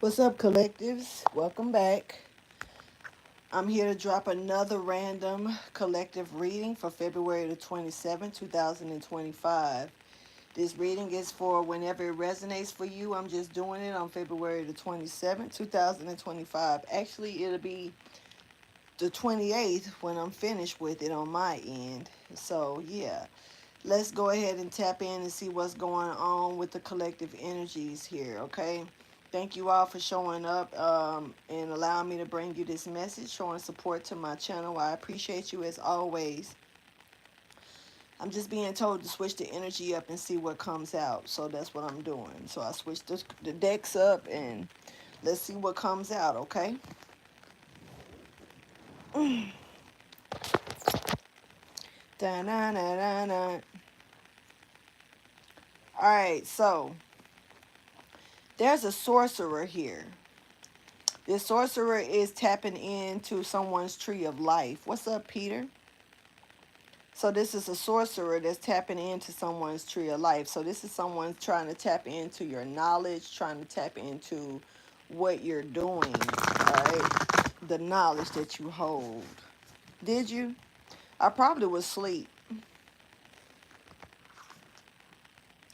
What's up, collectives? Welcome back. I'm here to drop another random collective reading for February the 27th, 2025. This reading is for whenever it resonates for you. I'm just doing it on February the 27th, 2025. Actually, it'll be the 28th when I'm finished with it on my end. So, yeah, let's go ahead and tap in and see what's going on with the collective energies here, okay? Thank you all for showing up and allowing me to bring you this message, showing support to my channel. I appreciate you as always. I'm just being told to switch the energy up and see what comes out. So that's what I'm doing. So I switched the decks up and let's see what comes out, okay? Da-na-na-na-na. All right, so there's a sorcerer here. This sorcerer is tapping into someone's tree of life. What's up, Peter? So this is a sorcerer that's tapping into someone's tree of life. So this is someone trying to tap into your knowledge, trying to tap into what you're doing, all right? The knowledge that you hold. Did you? I probably was asleep.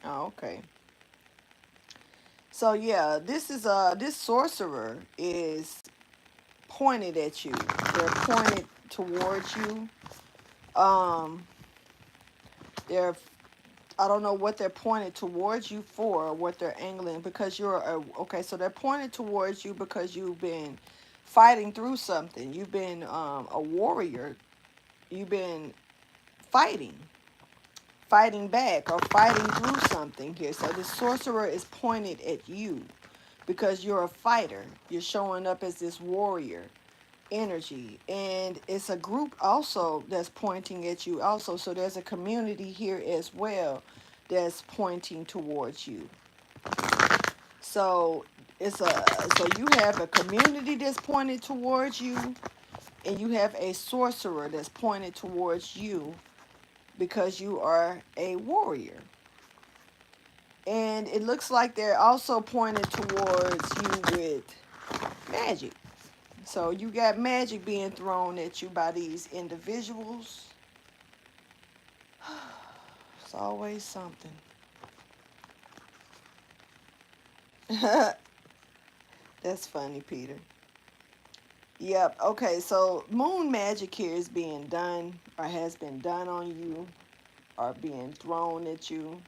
Oh, okay. So yeah, this sorcerer is pointed at you. They're pointed towards you. Um, they're I don't know what they're pointed towards you for, or what they're angling, because okay. So they're pointed towards you because you've been fighting through something. You've been a warrior. You've been fighting, fighting back, or fighting through something here. So the sorcerer is pointed at you because you're a fighter. You're showing up as this warrior energy, and it's a group also that's pointing at you also. So there's a community here as well that's pointing towards you. So so you have a community that's pointed towards you, and you have a sorcerer that's pointed towards you because you are a warrior. And it looks like they're also pointed towards you with magic. So you got magic being thrown at you by these individuals. It's always something. That's funny, Peter. Yep. Okay. So moon magic here is being done, or has been done on you, or being thrown at you.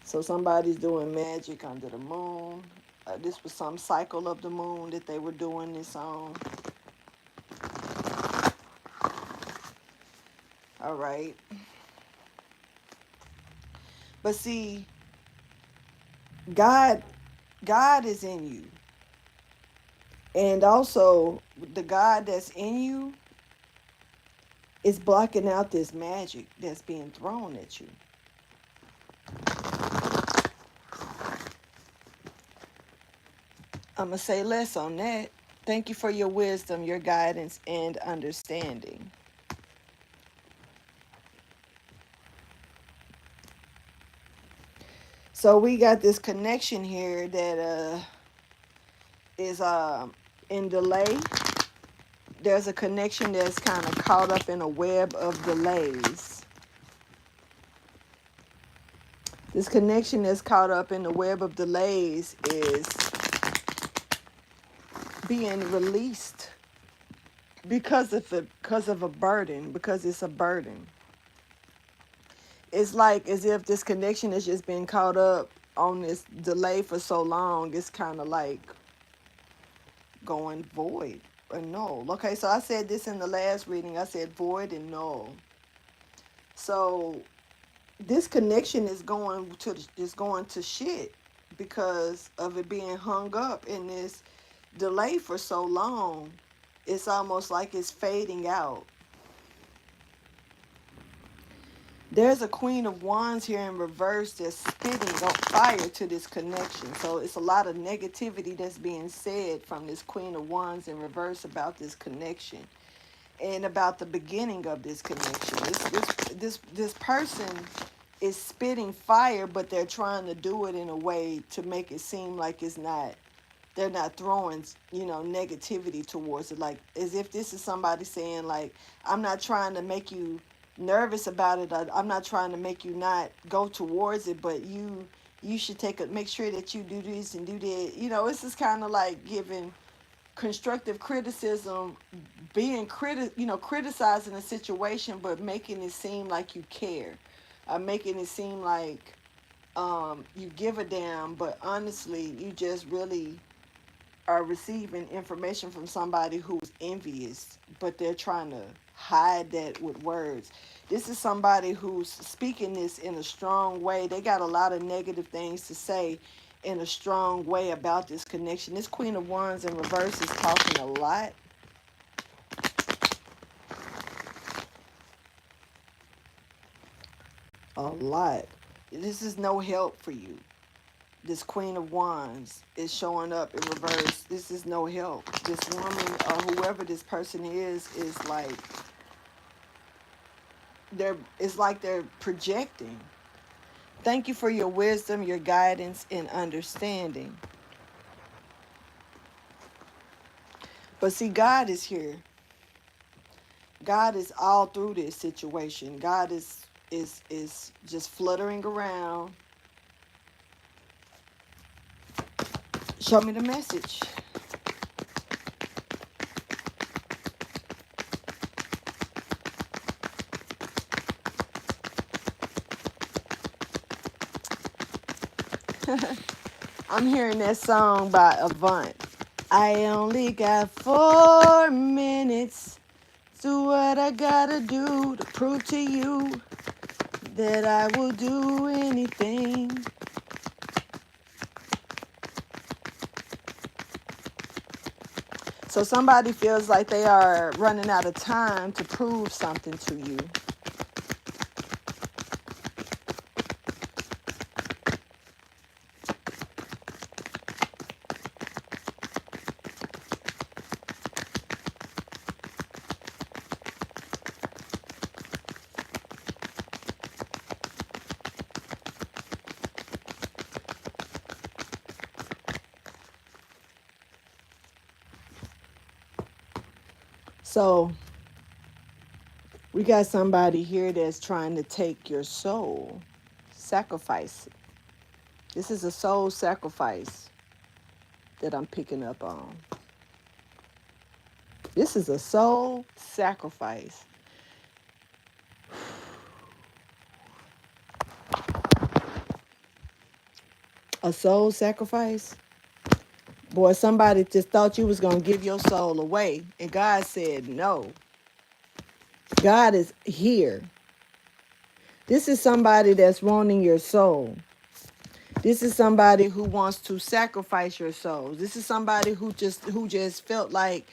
So somebody's doing magic under the moon. This was some cycle of the moon that they were doing this on. All right. But see, God, God is in you, and also the God that's in you is blocking out this magic that's being thrown at you. I'm going to say less on that. Thank you for your wisdom, your guidance, and understanding. So we got this connection here that is in delay. There's a connection that's kind of caught up in a web of delays. This connection that's caught up in the web of delays is being released because of a burden, because it's a burden. It's like as if this connection has just been caught up on this delay for so long. It's kind of like going void or null. Okay, so I said this in the last reading. I said void and null. So this connection is going to shit because of it being hung up in this delay for so long. It's almost like it's fading out. There's a Queen of Wands here in reverse that's spitting fire to this connection. So it's a lot of negativity that's being said from this Queen of Wands in reverse about this connection and about the beginning of this connection. This person is spitting fire, but they're trying to do it in a way to make it seem like it's not they're not throwing, negativity towards it, like as if this is somebody saying like, I'm not trying to make you nervous about it, I'm not trying to make you not go towards it, but you should make sure that you do this and do that. It's just kind of like giving constructive criticism, being criticizing a situation, but making it seem like you care, making it seem like you give a damn, but honestly you just really are receiving information from somebody who's envious, but they're trying to hide that with words. This is somebody who's speaking this in a strong way. They got a lot of negative things to say in a strong way about this connection. This Queen of Wands in reverse is talking a lot. A lot. This is no help for you. This Queen of Wands is showing up in reverse. This is no help. This woman or whoever this person is like they're projecting. Thank you for your wisdom, your guidance, and understanding. But see, God is here. God is all through this situation. God is just fluttering around. Show me the message. I'm hearing that song by Avant. I only got 4 minutes. Do what I gotta do to prove to you that I will do anything. So somebody feels like they are running out of time to prove something to you. So we got somebody here that's trying to take your soul, sacrifice it. This is a soul sacrifice that I'm picking up on. This is a soul sacrifice. A soul sacrifice? Boy, somebody just thought you was going to give your soul away. And God said no. God is here. This is somebody that's wanting your soul. This is somebody who wants to sacrifice your soul. This is somebody who just felt like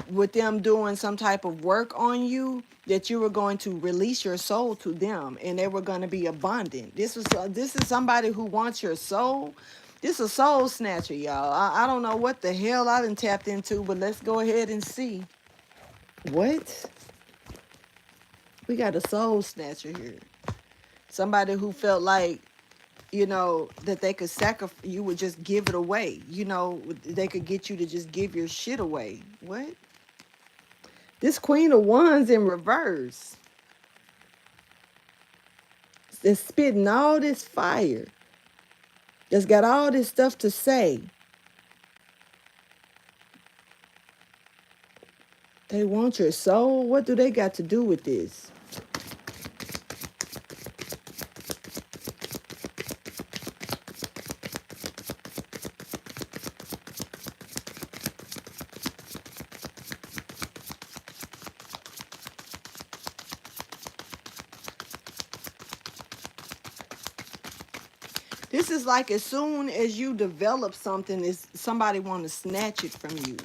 with them doing some type of work on you that you were going to release your soul to them and they were going to be abundant. This is somebody who wants your soul. This is a soul snatcher, y'all. I don't know what the hell I done tapped into, but let's go ahead and see. What? We got a soul snatcher here. Somebody who felt like, that they could sacrifice, you would just give it away. They could get you to just give your shit away. What? This Queen of Wands in reverse. That's spitting all this fire. That's got all this stuff to say. They want your soul? What do they got to do with this? This is like as soon as you develop something, is somebody want to snatch it from you.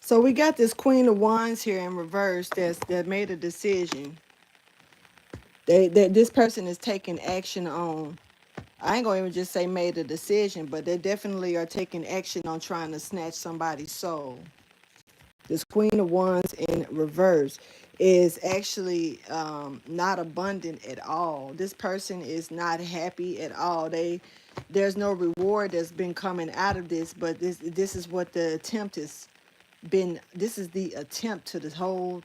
So we got this Queen of Wands here in reverse that made a decision. This person is taking action on I ain't gonna even just say made a decision, but they definitely are taking action on trying to snatch somebody's soul. This Queen of Wands in reverse is actually not abundant at all. This person is not happy at all. There's no reward that's been coming out of this, but this is what the attempt has been. This is the attempt to this whole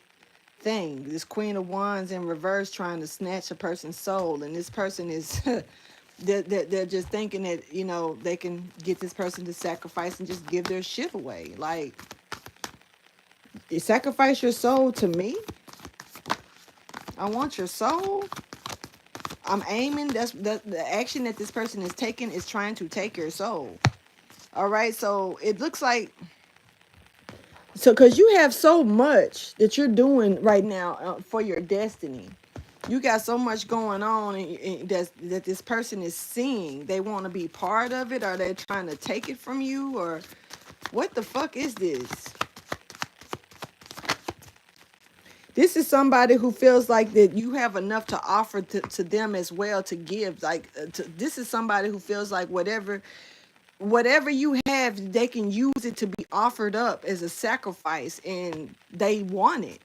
thing. This Queen of Wands in reverse trying to snatch a person's soul, and this person is they're just thinking that, you know, they can get this person to sacrifice and just give their shit away. Like, you sacrifice your soul to me? I want your soul. I'm aiming. That's the action that this person is taking is trying to take your soul. All right. So it looks like, so because you have so much that you're doing right now for your destiny. You got so much going on, and that this person is seeing. They want to be part of it. Are they trying to take it from you, or what the fuck is this? This is somebody who feels like that you have enough to offer to them as well, to give. Like, this is somebody who feels like whatever you have, they can use it to be offered up as a sacrifice, and they want it.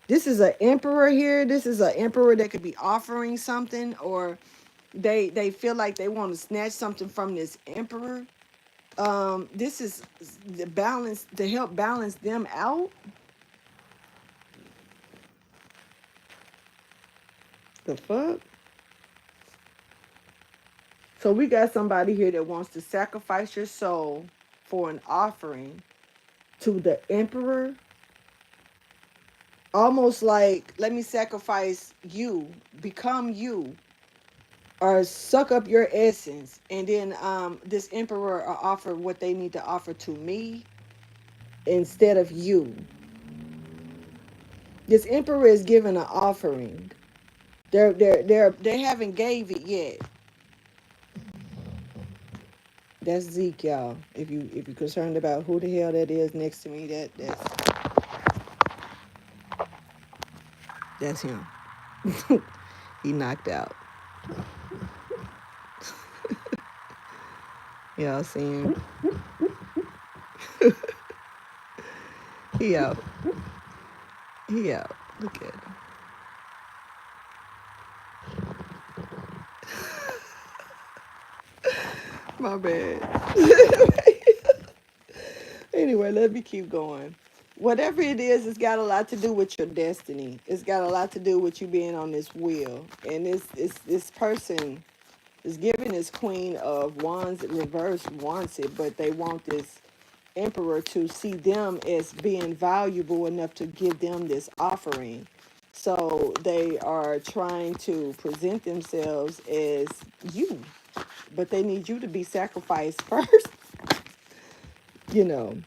This is an emperor here. This is an emperor that could be offering something, or they feel like they want to snatch something from this emperor. This is the balance, to help balance them out. The fuck? So we got somebody here that wants to sacrifice your soul for an offering to the emperor. Almost like, let me sacrifice you, become you, or suck up your essence. And then this emperor will offer what they need to offer to me instead of you. This emperor is giving an offering. They haven't gave it yet. That's Zeke, y'all. If you're concerned about who the hell that is next to me, that's him. He knocked out. Y'all see him? He out. He out. Look at him. My bad. Anyway, let me keep going. Whatever it is, it's got a lot to do with your destiny. It's got a lot to do with you being on this wheel. And this person is giving this Queen of Wands reverse wants it, but they want this emperor to see them as being valuable enough to give them this offering. So they are trying to present themselves as you, but they need you to be sacrificed first, you know.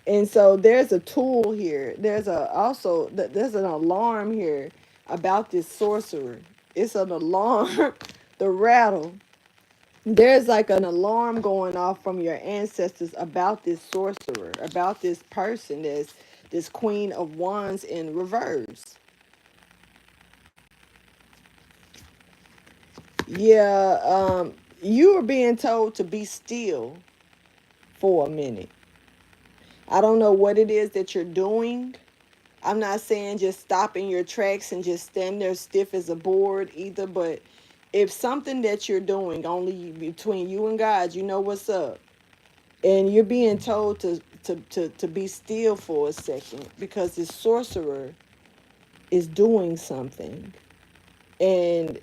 And so there's a tool here. There's an alarm here about this sorcerer. It's an alarm, the rattle. There's like an alarm going off from your ancestors about this sorcerer, about this person, this Queen of Wands in reverse. Yeah, you are being told to be still for a minute. I don't know what it is that you're doing. I'm not saying just stop in your tracks and just stand there stiff as a board either, but if something that you're doing only between you and God, you know what's up. And you're being told to be still for a second because this sorcerer is doing something. And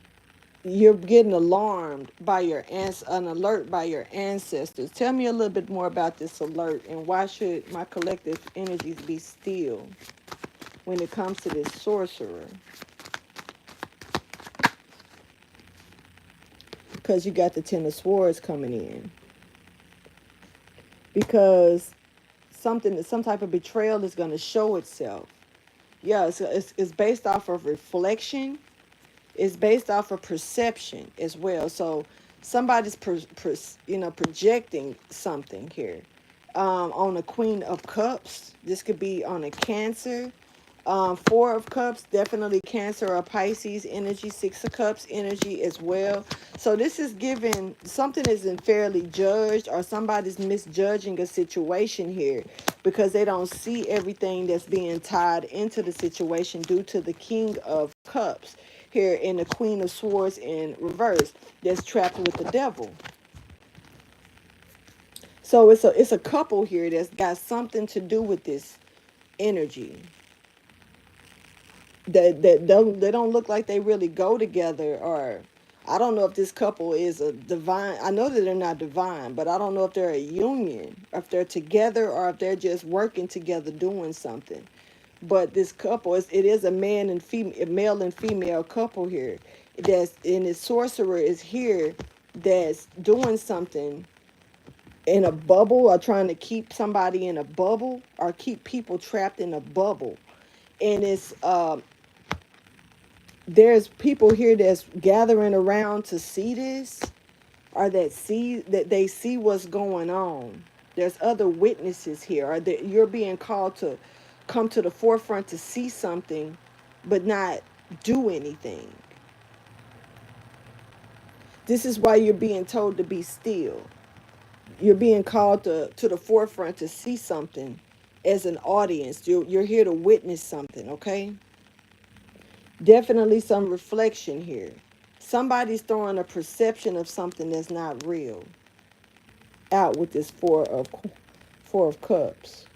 you're getting alarmed by an alert by your ancestors. Tell me a little bit more about this alert, and why should my collective energies be still when it comes to this sorcerer? Because you got the Ten of Swords coming in. Because some type of betrayal is going to show itself. Yeah, it's based off of reflection. It's based off of perception as well. So somebody's projecting something here. On a Queen of Cups. This could be on a Cancer. Four of Cups, definitely Cancer or Pisces energy. Six of Cups energy as well. So this is giving something isn't fairly judged, or somebody's misjudging a situation here because they don't see everything that's being tied into the situation due to the King of Cups here in the Queen of Swords in reverse that's trapped with the devil. So it's a couple here that's got something to do with this energy. They don't look like they really go together, or I don't know if this couple is a divine. I know that they're not divine, but I don't know if they're a union, if they're together, or if they're just working together doing something. But this couple it is a man and female, a male and female couple here. That's and the sorcerer is here that's doing something in a bubble, or trying to keep somebody in a bubble, or keep people trapped in a bubble. And it's there's people here that's gathering around to see this, or that they see what's going on. There's other witnesses here, or that you're being called to come to the forefront to see something but not do anything. This is why you're being told to be still. You're being called to the forefront to see something as an audience. You're here to witness something, okay? Definitely some reflection here. Somebody's throwing a perception of something that's not real out with this four of cups.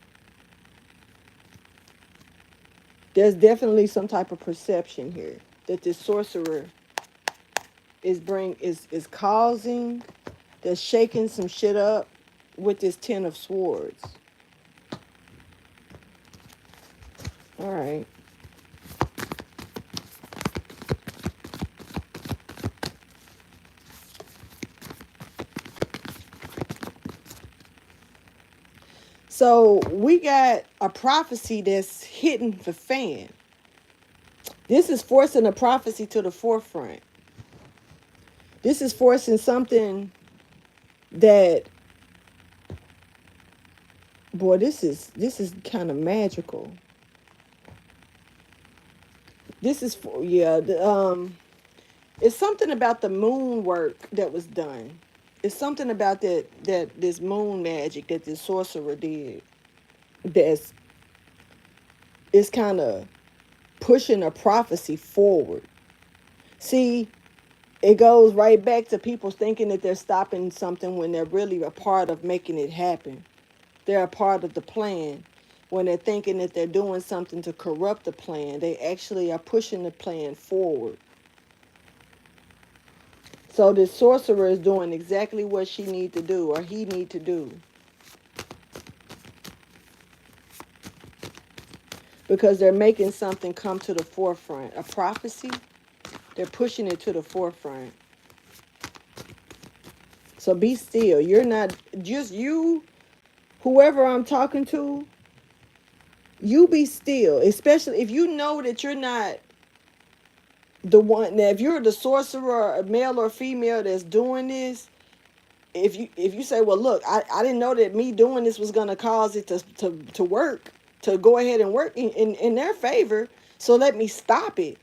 There's definitely some type of perception here that this sorcerer is causing, that's shaking some shit up with this Ten of Swords. All right. So we got a prophecy that's hitting the fan. This is forcing a prophecy to the forefront. This is forcing something that, boy, this is kind of magical. This is for, yeah, it's something about the moon work that was done. It's something about that this moon magic that this sorcerer did that's it's kind of pushing a prophecy forward. See, it goes right back to people thinking that they're stopping something when they're really a part of making it happen. They're a part of the plan. When they're thinking that they're doing something to corrupt the plan, they actually are pushing the plan forward. So this sorcerer is doing exactly what she need to do, or he need to do. Because they're making something come to the forefront. A prophecy, they're pushing it to the forefront. So be still. You're not just you, whoever I'm talking to, you be still. Especially if you know that you're not the one. Now, if you're the sorcerer, a male or female that's doing this, if you say, well, look, I didn't know that me doing this was gonna cause it to work, to go ahead and work in their favor. So let me stop it.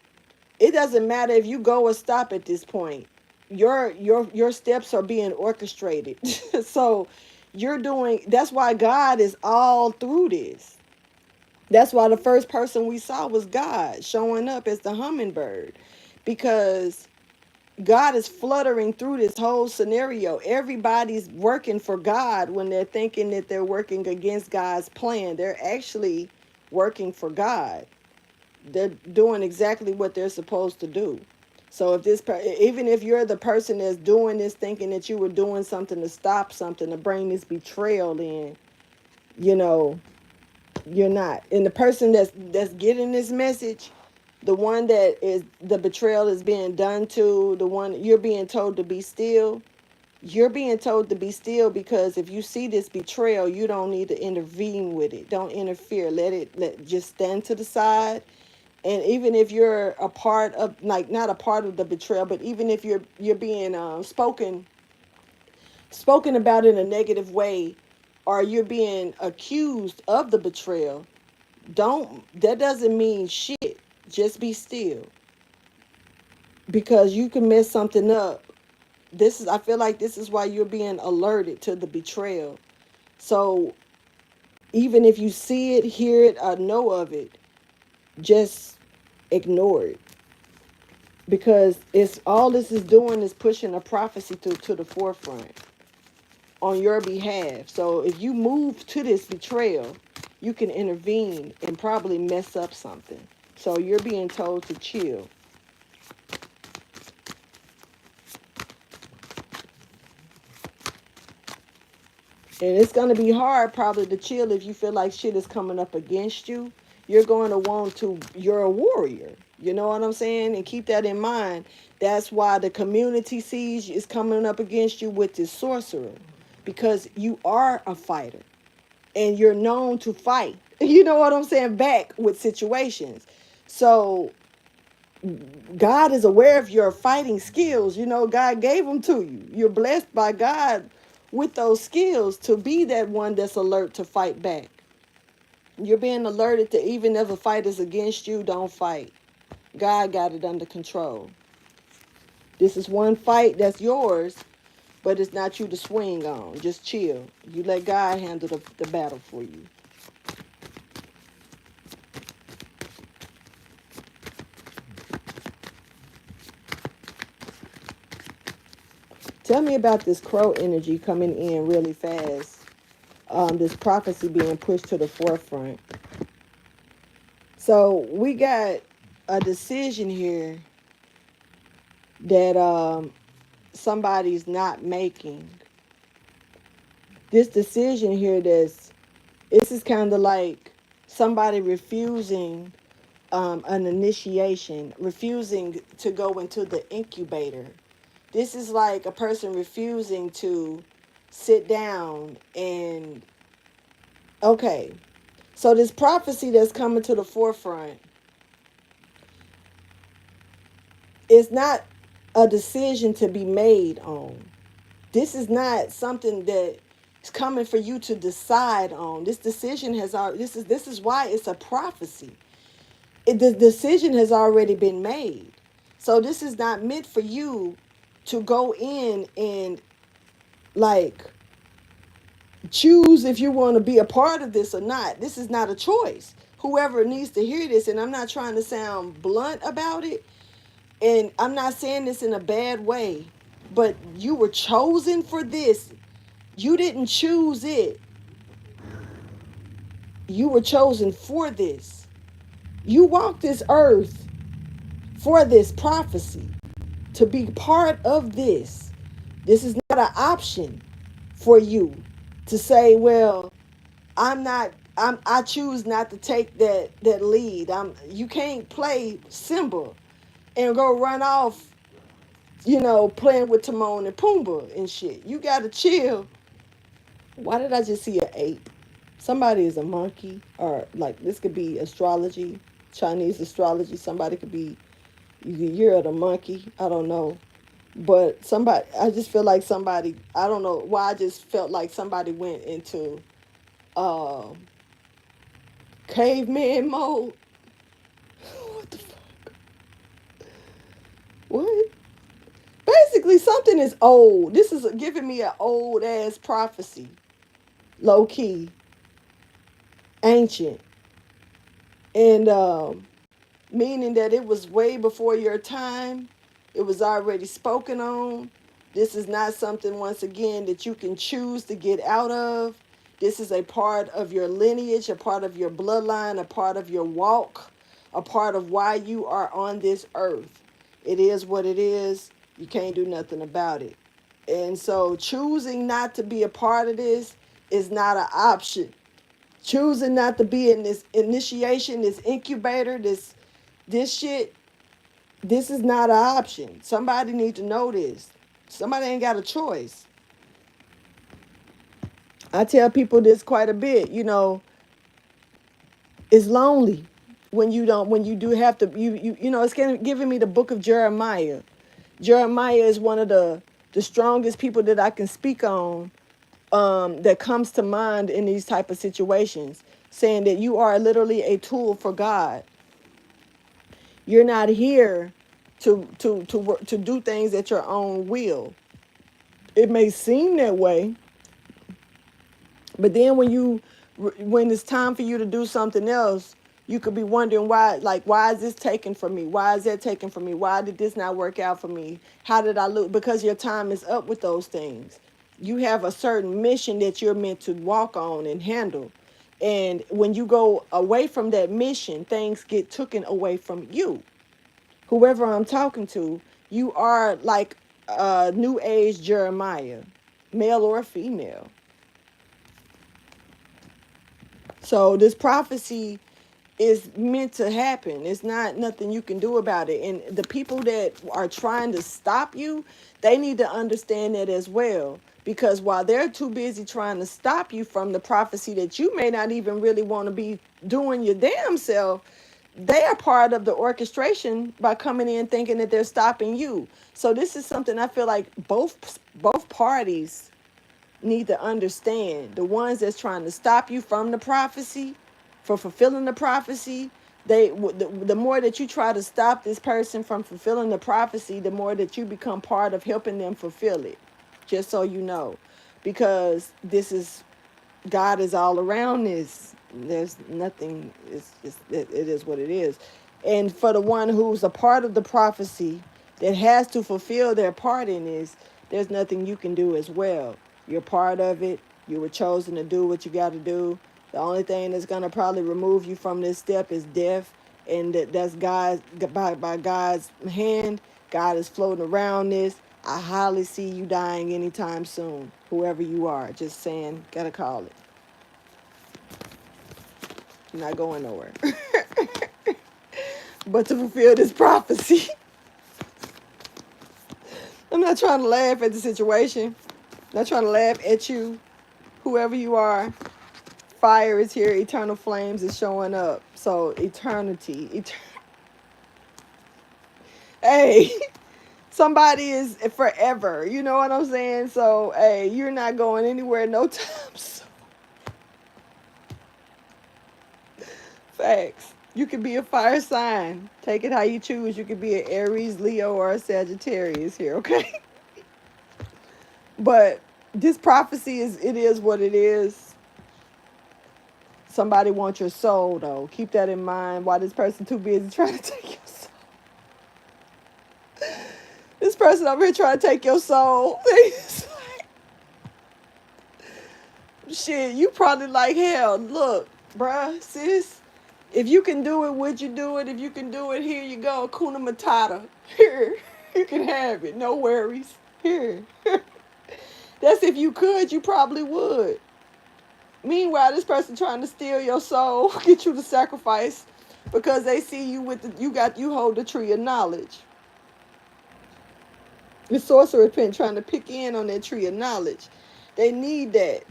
It doesn't matter if you go or stop at this point. Your steps are being orchestrated. So you're doing, that's why God is all through this. That's why the first person we saw was God showing up as the hummingbird, because God is fluttering through this whole scenario. Everybody's working for God when they're thinking that they're working against God's plan. They're actually working for God. They're doing exactly what they're supposed to do. So if even if you're the person that's doing this, thinking that you were doing something to stop something, to bring this betrayal in, you know, you're not. And the person that's getting this message, the one that is the betrayal is being done to, the one you're being told to be still. You're being told to be still because if you see this betrayal, you don't need to intervene with it. Don't interfere. Let just stand to the side. And even if you're a part of, like, not a part of the betrayal, but even if you're being spoken about in a negative way, or you're being accused of the betrayal, That doesn't mean shit. Just be still. Because you can mess something up. I feel like this is why you're being alerted to the betrayal. So even if you see it, hear it, or know of it, just ignore it. Because it's all this is doing is pushing a prophecy to the forefront on your behalf. So if you move to this betrayal, you can intervene and probably mess up something. So you're being told to chill. And it's going to be hard probably to chill if you feel like shit is coming up against you. You're going to want to, you're a warrior. You know what I'm saying? And keep that in mind. That's why the community siege is coming up against you with this sorcerer. Because you are a fighter. And you're known to fight. You know what I'm saying? Back with situations. So God is aware of your fighting skills. You know, God gave them to you. You're blessed by God with those skills to be that one that's alert to fight back. You're being alerted to even if a fight is against you, don't fight. God got it under control. This is one fight that's yours, but it's not you to swing on. Just chill. You let God handle the battle for you. Tell me about this crow energy coming in really fast. This prophecy being pushed to the forefront. So we got a decision here that somebody's not making. This decision here this is kind of like somebody refusing an initiation, refusing to go into the incubator. This is like a person refusing to sit down and, okay, so this prophecy that's coming to the forefront is not a decision to be made on. This is not something that is coming for you to decide on. This decision has already, this is why it's a prophecy. The decision has already been made. So this is not meant for you to go in and like choose if you want to be a part of this or not. This is not a choice. Whoever needs to hear this, and I'm not trying to sound blunt about it, and I'm not saying this in a bad way, but you were chosen for this. You didn't choose it. You were chosen for this. You walked this earth for this prophecy, to be part of this. This is not an option for you to say, well, I choose not to take that lead. You can't play Simba and go run off, playing with Timon and Pumbaa and shit. You gotta chill. Why did I just see an ape? Somebody is a monkey, or like this could be astrology, Chinese astrology. Somebody could be, you're the monkey. I don't know. But I just feel like somebody, I don't know why, I just felt like somebody went into uh, caveman mode. What the fuck? What? Basically, something is old. This is giving me an old ass prophecy. Low key. Ancient. And meaning that it was way before your time. It was already spoken on. This is not something, once again, that you can choose to get out of. This is a part of your lineage, a part of your bloodline, a part of your walk, a part of why you are on this earth. It is what it is. You can't do nothing about it. And so choosing not to be a part of this is not an option. Choosing not to be in this initiation, this incubator, this shit, this is not an option. Somebody need to know this. Somebody ain't got a choice. I tell people this quite a bit, it's lonely when you do have to, it's kind of giving me the book of Jeremiah. Jeremiah is one of the strongest people that I can speak on, that comes to mind in these type of situations. saying that you are literally a tool for God. You're not here to do things at your own will. It may seem that way, but then when it's time for you to do something else, you could be wondering why, like, why is this taken from me? Why is that taken from me? Why did this not work out for me? How did I lose? Because your time is up with those things. You have a certain mission that you're meant to walk on and handle. And when you go away from that mission, things get taken away from you. Whoever I'm talking to, you are like a new age Jeremiah, male or female. So this prophecy is meant to happen. It's not nothing you can do about it. And the people that are trying to stop you, they need to understand that as well. Because while they're too busy trying to stop you from the prophecy that you may not even really want to be doing your damn self, they are part of the orchestration by coming in thinking that they're stopping you. So this is something I feel like both parties need to understand. The ones that's trying to stop you from the prophecy, for fulfilling the prophecy, the more that you try to stop this person from fulfilling the prophecy, the more that you become part of helping them fulfill it. Just so you know, because this is God is all around this. There's nothing. It is what it is. And for the one who's a part of the prophecy that has to fulfill their part in this, there's nothing you can do as well. You're part of it. You were chosen to do what you got to do. The only thing that's gonna probably remove you from this step is death, and that's God by God's hand. God is floating around this. I highly see you dying anytime soon. Whoever you are, just saying, gotta call it. You're not going nowhere. But to fulfill this prophecy. I'm not trying to laugh at the situation. I'm not trying to laugh at you. Whoever you are. Fire is here. Eternal flames is showing up. So eternity. Hey, somebody is forever. You know what I'm saying? So, hey, you're not going anywhere no time soon. Facts. You could be a fire sign. Take it how you choose. You could be an Aries, Leo, or a Sagittarius here, okay? But this prophecy is what it is. Somebody wants your soul, though. Keep that in mind. Why this person too busy trying to take your soul? This person over here trying to take your soul. Shit, you probably like, hell, look, bruh, sis, if you can do it, would you do it? If you can do it, here you go. Kuna Matata. Here, you can have it. No worries. Here. That's if you could, you probably would. Meanwhile, this person trying to steal your soul, get you to sacrifice because they see you with you hold the tree of knowledge. The sorcerer pen trying to pick in on that tree of knowledge. They need that.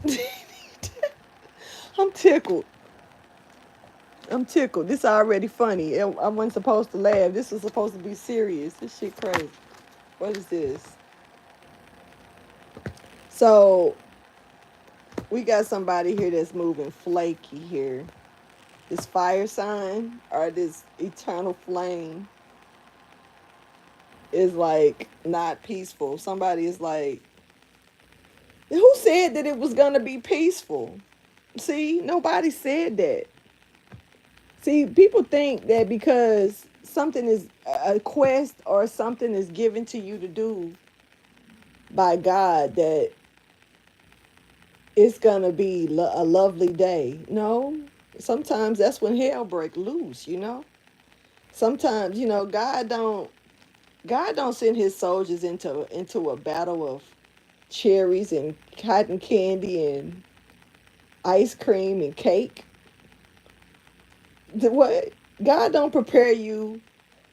I'm tickled. This already funny. I wasn't supposed to laugh. This was supposed to be serious. This shit crazy. What is this? So we got somebody here that's moving flaky here. This fire sign or this eternal flame is like not peaceful. Somebody is like, who said that it was gonna be peaceful? See, nobody said that. See, people think that because something is a quest or something is given to you to do by God that it's gonna be a lovely day. No, sometimes that's when hell break loose. Sometimes God don't send His soldiers into a battle of cherries and cotton candy and ice cream and cake. What? God don't prepare you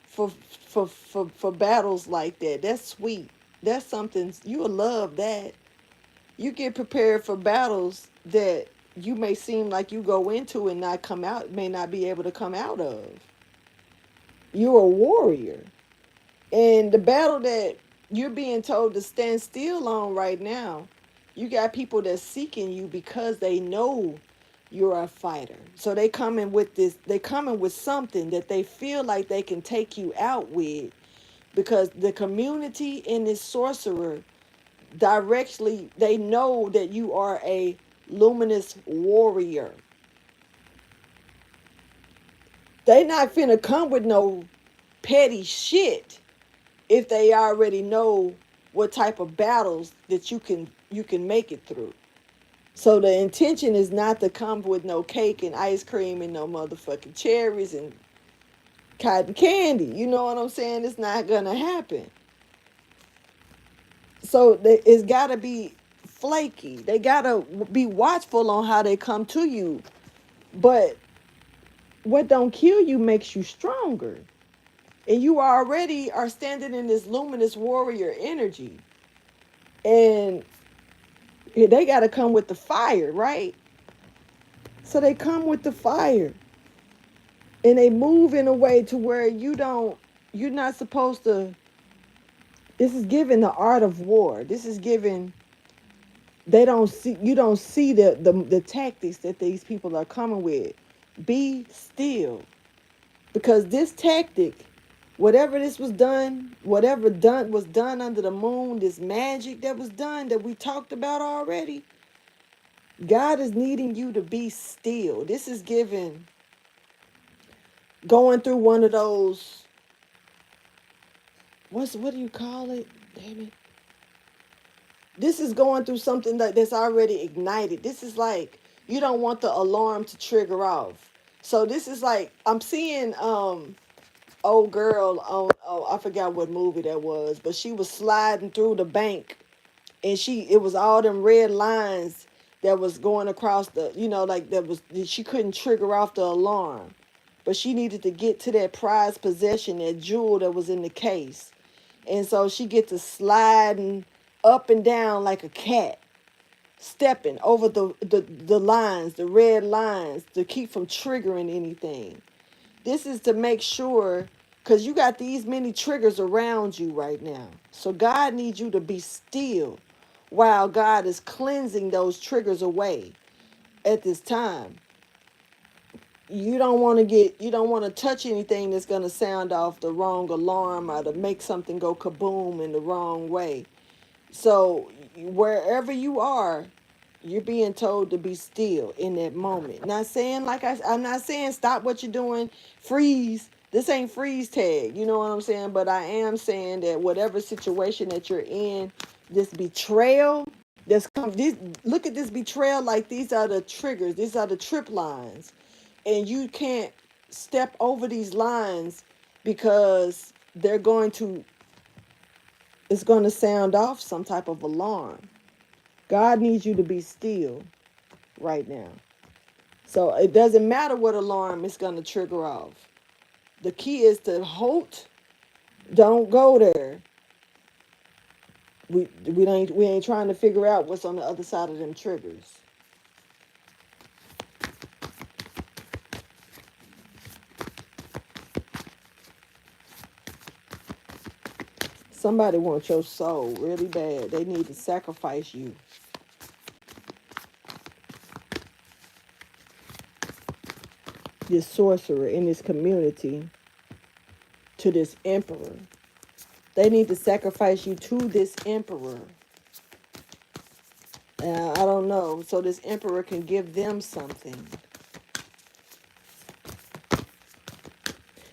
for battles like that. That's sweet. That's something you will love. That you get prepared for battles that you may seem like you go into and not come out, may not be able to come out of. You're a warrior, and the battle that you're being told to stand still on right now, you got people that's seeking you because they know you're a fighter. So they coming with this, they coming with something that they feel like they can take you out with, because the community in this sorcerer directly, they know that you are a luminous warrior. They not finna come with no petty shit if they already know what type of battles that you can make it through. So the intention is not to come with no cake and ice cream and no motherfucking cherries and cotton candy. You know what I'm saying? It's not gonna happen. So it's gotta be flaky. They gotta be watchful on how they come to you. But what don't kill you makes you stronger. And you already are standing in this luminous warrior energy. And they gotta come with the fire, right? So they come with the fire. And they move in a way to where you're not supposed to. This is given the art of war. This is given, they don't see, you don't see the tactics that these people are coming with. Be still. Because this tactic, whatever this was done, whatever done was done under the moon, this magic that was done that we talked about already, God is needing you to be still. This is given going through one of those, what do you call it? Damn it. This is going through something that's already ignited. This is like you don't want the alarm to trigger off. So this is like I'm seeing old girl on, oh, I forgot what movie that was, but she was sliding through the bank, and it was all them red lines that was going across the, like that was, she couldn't trigger off the alarm, but she needed to get to that prized possession, that jewel that was in the case. And so she get to sliding up and down like a cat, stepping over the lines, the red lines, to keep from triggering anything. This is to make sure, because you got these many triggers around you right now. So God needs you to be still while God is cleansing those triggers away at this time. You don't want to touch anything that's going to sound off the wrong alarm or to make something go kaboom in the wrong way. So wherever you are, you're being told to be still in that moment. Not saying, I'm not saying stop what you're doing, freeze. This ain't freeze tag. You know what I'm saying? But I am saying that whatever situation that you're in, this betrayal, look at this betrayal, like these are the triggers. These are the trip lines. And you can't step over these lines because it's going to sound off some type of alarm. God needs you to be still right now. So it doesn't matter what alarm it's going to trigger off. The key is to halt. Don't go there. We ain't trying to figure out what's on the other side of them triggers. Somebody wants your soul really bad. They need to sacrifice you. This sorcerer in this community to this emperor. They need to sacrifice you to this emperor. I don't know. So this emperor can give them something.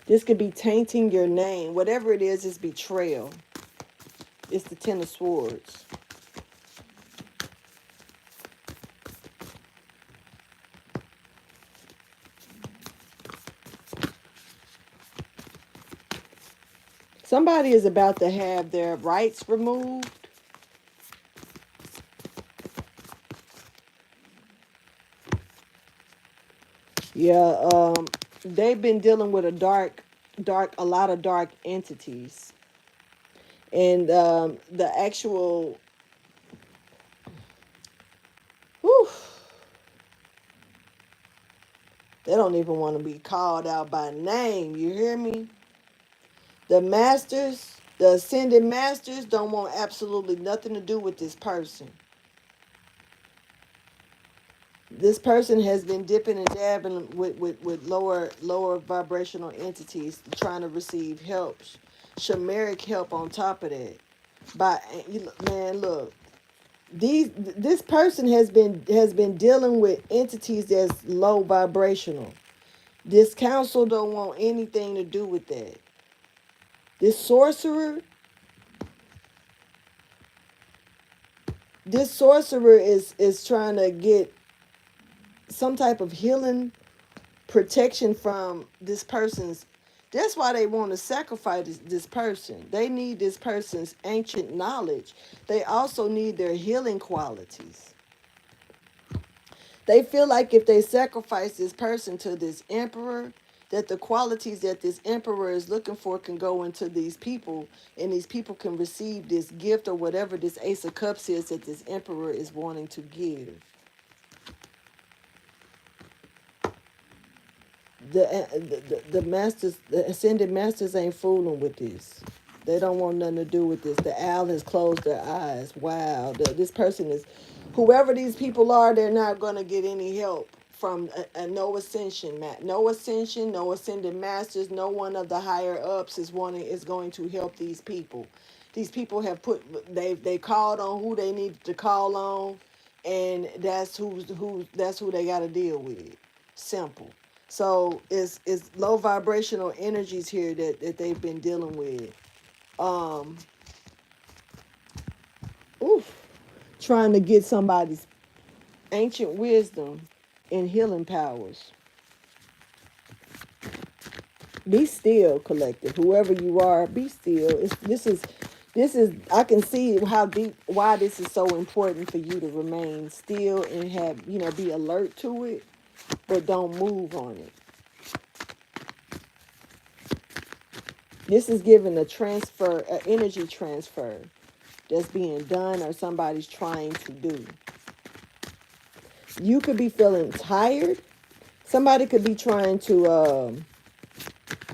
This could be tainting your name. Whatever it is betrayal. It's the Ten of Swords. Somebody is about to have their rights removed. Yeah, they've been dealing with a lot of dark entities. And the actual, whew, they don't even want to be called out by name. You hear me? The masters, the ascended masters, don't want absolutely nothing to do with this person. This person has been dipping and dabbing with lower vibrational entities trying to receive help, shamanic help on top of that. By man, look, this person has been dealing with entities that's low vibrational. This council don't want anything to do with that. This sorcerer, this sorcerer is trying to get some type of healing protection from this person's. That's why they want to sacrifice this person. They need this person's ancient knowledge. They also need their healing qualities. They feel like if they sacrifice this person to this emperor, that the qualities that this emperor is looking for can go into these people, and these people can receive this gift or whatever this Ace of Cups is that this emperor is wanting to give. The masters, the ascended masters ain't fooling with this. They don't want nothing to do with this. The owl has closed their eyes. Wow, this person is, whoever these people are, they're not gonna get any help from a no ascension, no ascension, no ascended masters. No one of the higher ups is going to help these people. These people have they called on who they needed to call on, and that's who they got to deal with. Simple. So it's low vibrational energies here that they've been dealing with. Um, oof, trying to get somebody's ancient wisdom and healing powers. Be still, collective. Whoever you are, be still. This is I can see how deep why this is so important for you to remain still and have, be alert to it, but don't move on it. This is giving a transfer, an energy transfer that's being done or somebody's trying to do. You could be feeling tired. Somebody could be trying to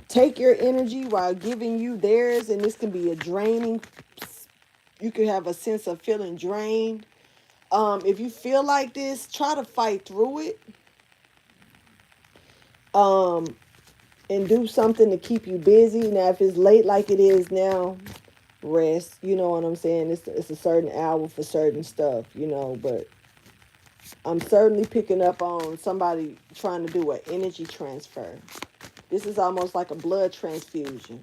take your energy while giving you theirs, and this can be a draining. You could have a sense of feeling drained. If you feel like this, try to fight through it. And do something to keep you busy. Now, if it's late like it is now, rest. You know what I'm saying? It's a certain hour for certain stuff, but I'm certainly picking up on somebody trying to do an energy transfer. This is almost like a blood transfusion.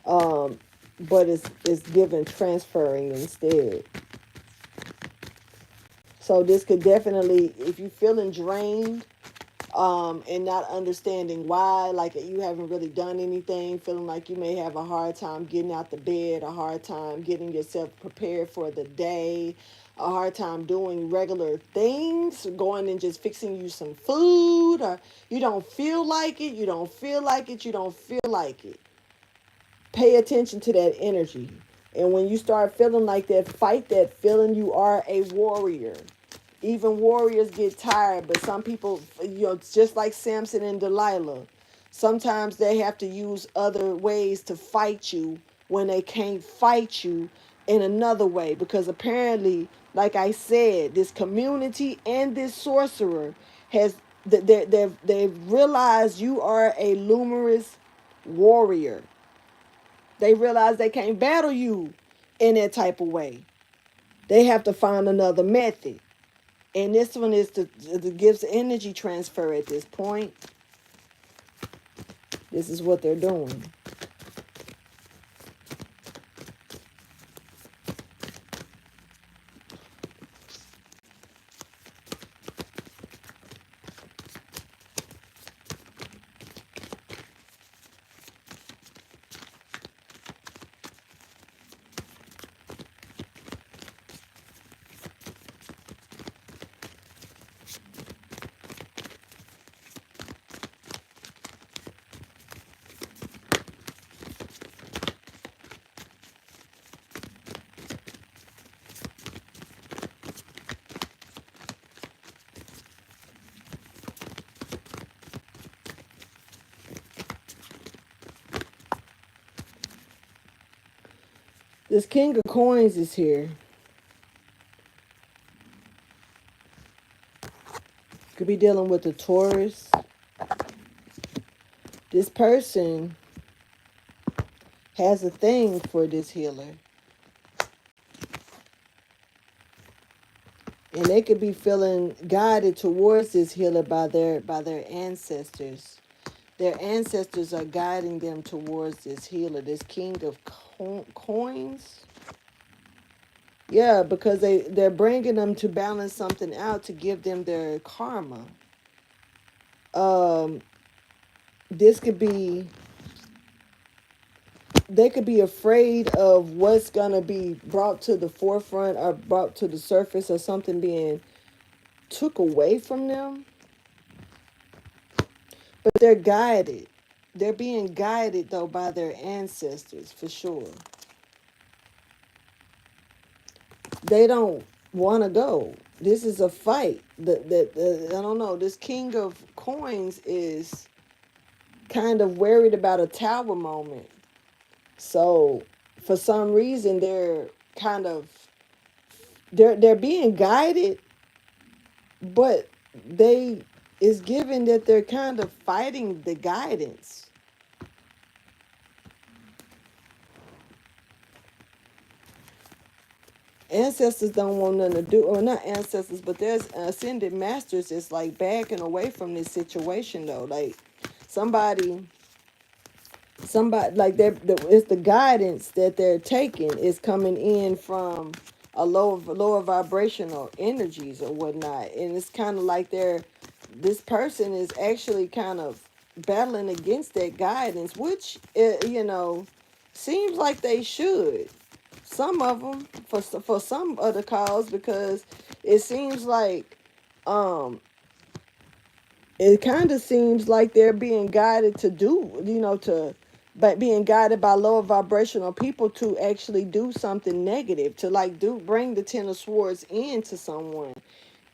But it's given transferring instead. So this could definitely, if you're feeling drained, and not understanding why, like you haven't really done anything, feeling like you may have a hard time getting out the bed, a hard time getting yourself prepared for the day, a hard time doing regular things, going and just fixing you some food, or you don't feel like it, you don't feel like it, you don't feel like it. Pay attention to that energy. And when you start feeling like that, fight that feeling. You are a warrior. Even warriors get tired, but some people, just like Samson and Delilah, sometimes they have to use other ways to fight you when they can't fight you in another way. Because apparently, like I said, this community and this sorcerer has they've realized you are a numerous warrior. They realize they can't battle you in that type of way. They have to find another method. And this one is to gives energy transfer at this point. This is what they're doing. This King of Coins is here. could be dealing with a Taurus. This person has a thing for this healer. And they could be feeling guided towards this healer by their ancestors. Their ancestors are guiding them towards this healer, this king of coins. Yeah, because they're bringing them to balance something out to give them their karma. Um, this could be they could be afraid of what's gonna be brought to the forefront or brought to the surface, or something being took away from them. But they're guided. They're being guided though by their ancestors for sure. They don't want to go. This is a fight. I don't know. This king of coins is kind of worried about a tower moment. So for some reason they're kind of they're being guided, but they is given that they're kind of fighting the guidance. Ancestors don't want nothing to do, or not ancestors, but there's ascended masters that's like backing away from this situation though. Like somebody like it's the guidance that they're taking is coming in from a lower vibrational energies or whatnot, and it's kind of like this person is actually kind of battling against that guidance, which seems like they should. Some of them for some other cause, because it seems like um it kind of seems like they're being guided to do, but being guided by lower vibrational people to actually do something negative, to like bring the Ten of Swords into someone.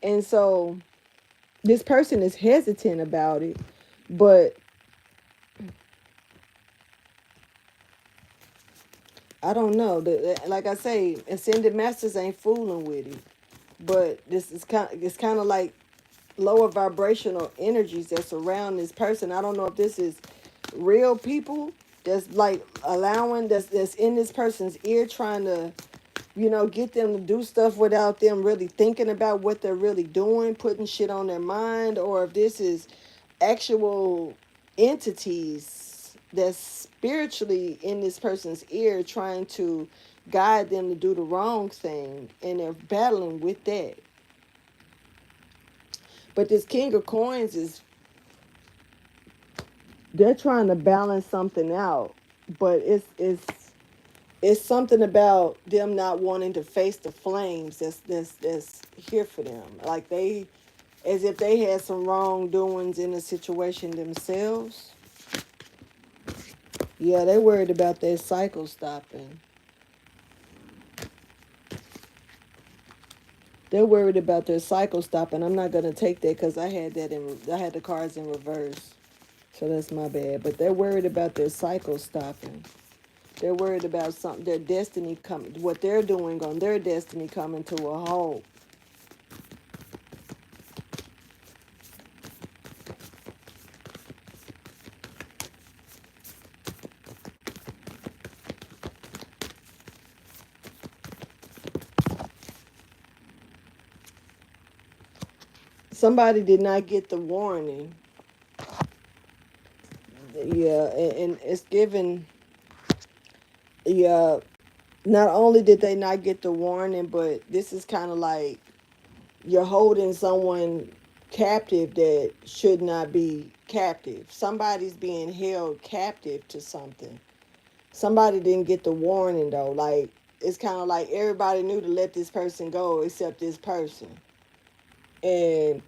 And so this person is hesitant about it, but I don't know. Like I say, ascended masters ain't fooling with it. But it's kind of like lower vibrational energies that's around this person. I don't know if this is real people that's like allowing that's in this person's ear, trying to get them to do stuff without them really thinking about what they're really doing, putting shit on their mind, or if this is actual entities that's spiritually in this person's ear trying to guide them to do the wrong thing, and they're battling with that. But this king of coins is they're trying to balance something out, but it's something about them not wanting to face the flames that's here for them. Like they, as if they had some wrongdoings in the situation themselves. Yeah, they worried about their cycle stopping. They're worried about their cycle stopping. I'm not gonna take that because I had the cards in reverse, so that's my bad. But they're worried about their cycle stopping. They're worried about something, their destiny coming, what they're doing on their destiny coming to a halt. Somebody did not get the warning. Yeah, and it's given. Yeah, not only did they not get the warning, but this is kind of like you're holding someone captive that should not be captive. Somebody's being held captive to something. Somebody didn't get the warning though. Like it's kind of like everybody knew to let this person go except this person. And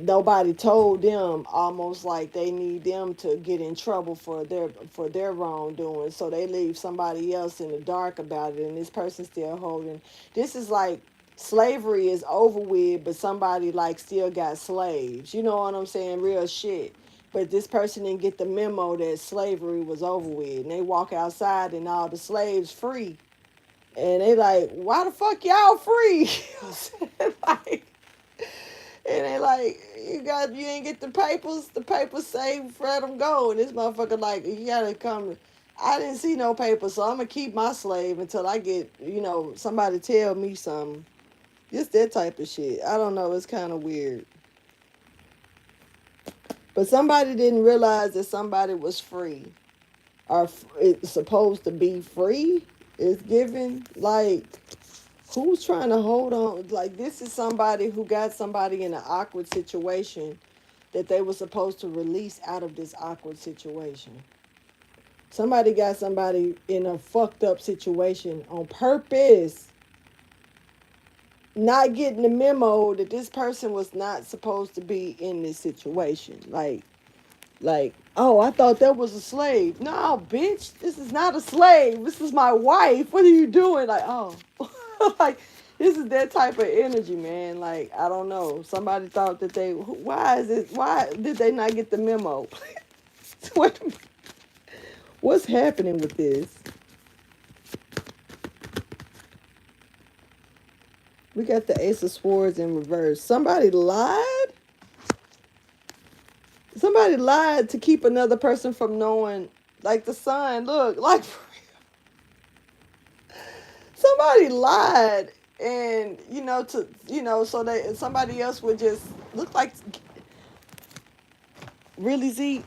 nobody told them, almost like they need them to get in trouble for their wrongdoing, so they leave somebody else in the dark about it, and this person's still holding. This is like slavery is over with, but somebody like still got slaves, you know what I'm saying, real shit. But this person didn't get the memo that slavery was over with, and they walk outside and all the slaves free, and they like, why the fuck y'all free? Like, And they like, you ain't get the papers say let them go. And this motherfucker like, you gotta come. I didn't see no paper, so I'm gonna keep my slave until I get, somebody tell me something. Just that type of shit. I don't know, it's kind of weird. But somebody didn't realize that somebody was free. Or it's supposed to be free. It's given. Like, who's trying to hold on? Like, this is somebody who got somebody in an awkward situation that they were supposed to release out of this awkward situation. Somebody got somebody in a fucked up situation on purpose, not getting the memo that this person was not supposed to be in this situation. Like, oh, I thought that was a slave. No, bitch, this is not a slave. This is my wife. What are you doing? Like, oh, like, this is that type of energy, man. Like, I don't know. Somebody thought that why did they not get the memo? What's happening with this? We got the Ace of Swords in reverse. Somebody lied? Somebody lied to keep another person from knowing, like the sun. Look, like somebody lied, and so that somebody else would just look like, really, Zeke.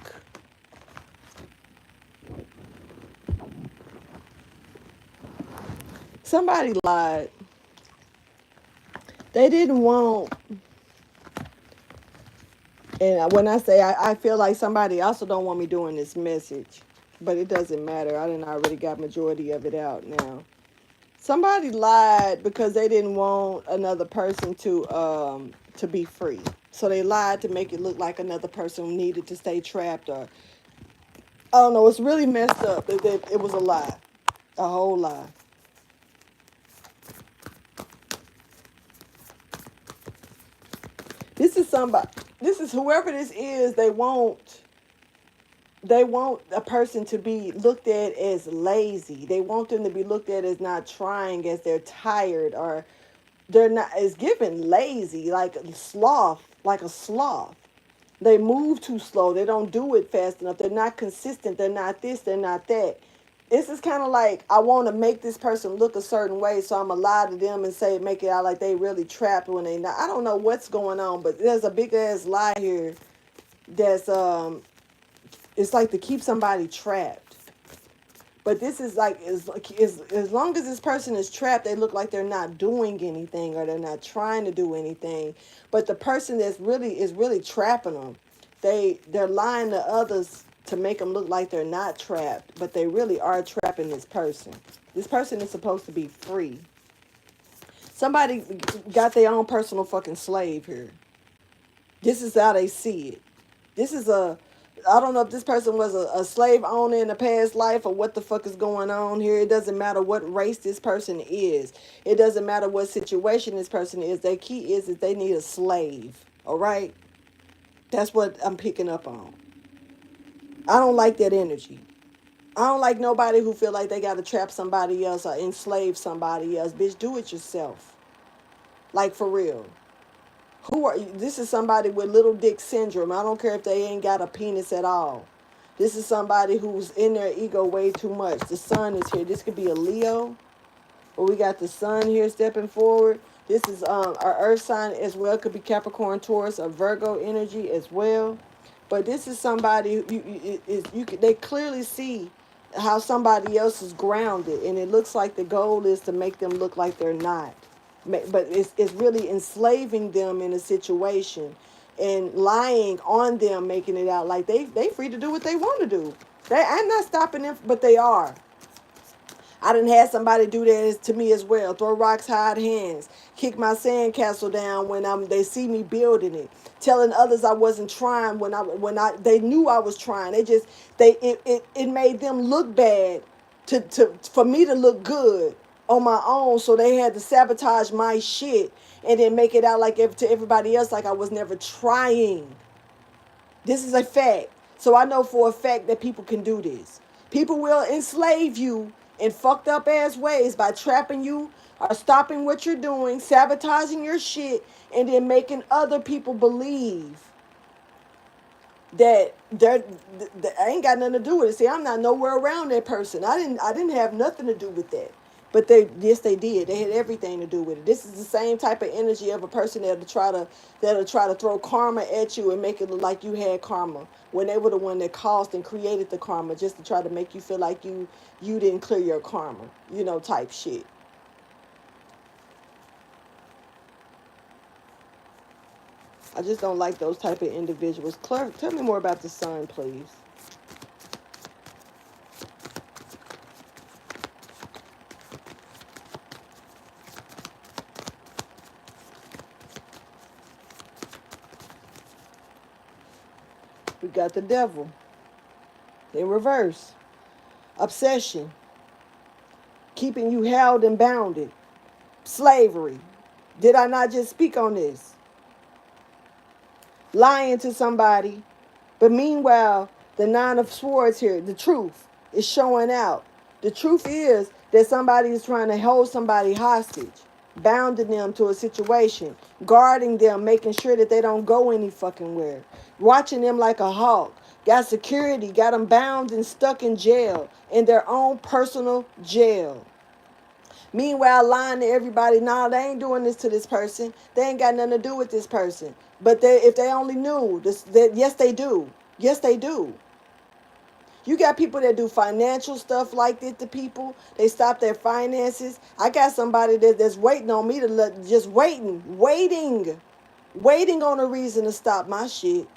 Somebody lied. They didn't want. And when I say I feel like somebody also don't want me doing this message, but it doesn't matter. I didn't already got majority of it out now. Somebody lied because they didn't want another person to be free. So they lied to make it look like another person needed to stay trapped, or I don't know. It's really messed up. It was a lie, a whole lie. This is somebody. This is whoever this is. They want. They want a person to be looked at as lazy. They want them to be looked at as not trying, as they're tired, or they're not, as given lazy, like a sloth, like a sloth. They move too slow. They don't do it fast enough. They're not consistent. They're not this. They're not that. This is kind of like, I want to make this person look a certain way, so I'm going to lie to them and make it out like they really trapped when they not. I don't know what's going on, but there's a big ass lie here that's it's like to keep somebody trapped. But this is like, as long as this person is trapped, they look like they're not doing anything, or they're not trying to do anything. But the person is really trapping them. They're lying to others to make them look like they're not trapped, but they really are trapping this person. This person is supposed to be free. Somebody got their own personal fucking slave here. This is how they see it. This is I don't know if this person was a slave owner in a past life, or what the fuck is going on here. It doesn't matter what race this person is. It doesn't matter what situation this person is. Their key is that they need a slave. All right? That's what I'm picking up on. I don't like that energy. I don't like nobody who feel like they got to trap somebody else or enslave somebody else. Bitch, do it yourself. Like, for real. Who are you? This is somebody with little dick syndrome. I don't care if they ain't got a penis at all. This is somebody who's in their ego way too much. The sun is here. This could be a Leo. But we got the sun here stepping forward. This is our earth sign as well. Could be Capricorn, Taurus, or Virgo energy as well. But this is somebody they clearly see how somebody else is grounded, and it looks like the goal is to make them look like they're not. But it's really enslaving them in a situation and lying on them, making it out like they free to do what they want to do. I'm not stopping them, but they are. I done had somebody do that to me as well. Throw rocks, hide hands, kick my sandcastle down when they see me building it. Telling others I wasn't trying when they knew I was trying. It made them look bad for me to look good on my own. So they had to sabotage my shit and then make it out like to everybody else like I was never trying. This is a fact. So I know for a fact that people can do this. People will enslave you in fucked up ass ways by trapping you or stopping what you're doing, sabotaging your shit, and then making other people believe that I ain't got nothing to do with it. See, I'm not nowhere around that person. I didn't have nothing to do with that. But yes, they did. They had everything to do with it. This is the same type of energy of a person that'll try to throw karma at you and make it look like you had karma when they were the one that caused and created the karma, just to try to make you feel like you didn't clear your karma, type shit. I just don't like those type of individuals. Claire, tell me more about the sun, please. We got the devil in reverse. Obsession, keeping you held and bounded. Slavery. Did I not just speak on this? Lying to somebody. But meanwhile, the Nine of Swords here, the truth is showing out. The truth is that somebody is trying to hold somebody hostage, bounding them to a situation, guarding them, making sure that they don't go any fucking where, watching them like a hawk. Got security, got them bound and stuck in jail, in their own personal jail. Meanwhile, lying to everybody, no, they ain't doing this to this person. They ain't got nothing to do with this person. But if they only knew, yes, they do. Yes, they do. You got people that do financial stuff like this to people. They stop their finances. I got somebody that's waiting on me to just waiting on a reason to stop my shit.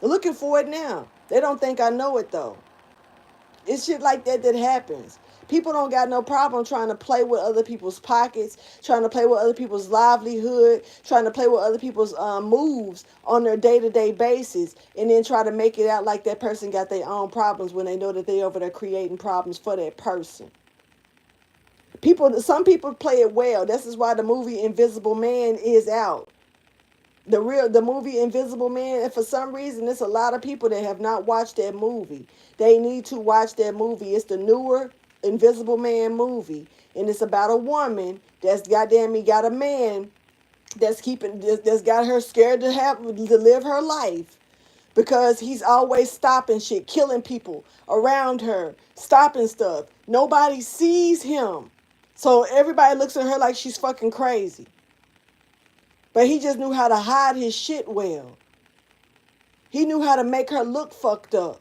Looking for it now. They don't think I know it though. It's shit like that happens. People don't got no problem trying to play with other people's pockets, trying to play with other people's livelihood, trying to play with other people's moves on their day-to-day basis, and then try to make it out like that person got their own problems when they know that they over there creating problems for that person. Some people play it well. This is why the movie Invisible Man is out. The movie Invisible Man, and for some reason there's a lot of people that have not watched that movie. They need to watch that movie. It's the newer Invisible Man movie, and it's about a woman that's goddamn me got a man that's got her scared to live her life because he's always stopping shit, killing people around her, stopping stuff. Nobody sees him, so everybody looks at her like she's fucking crazy. But he just knew how to hide his shit well. He knew how to make her look fucked up.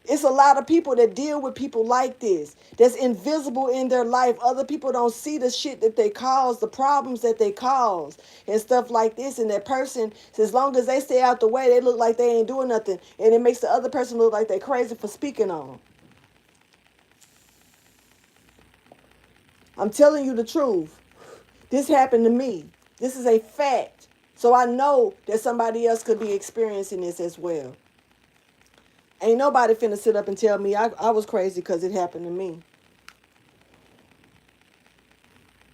It's a lot of people that deal with people like this, that's invisible in their life. Other people don't see the shit that they cause, the problems that they cause, and stuff like this. And that person, as long as they stay out the way, they look like they ain't doing nothing. And it makes the other person look like they're crazy for speaking on them. I'm telling you the truth. This happened to me. This is a fact. So I know that somebody else could be experiencing this as well. Ain't nobody finna sit up and tell me I was crazy because it happened to me.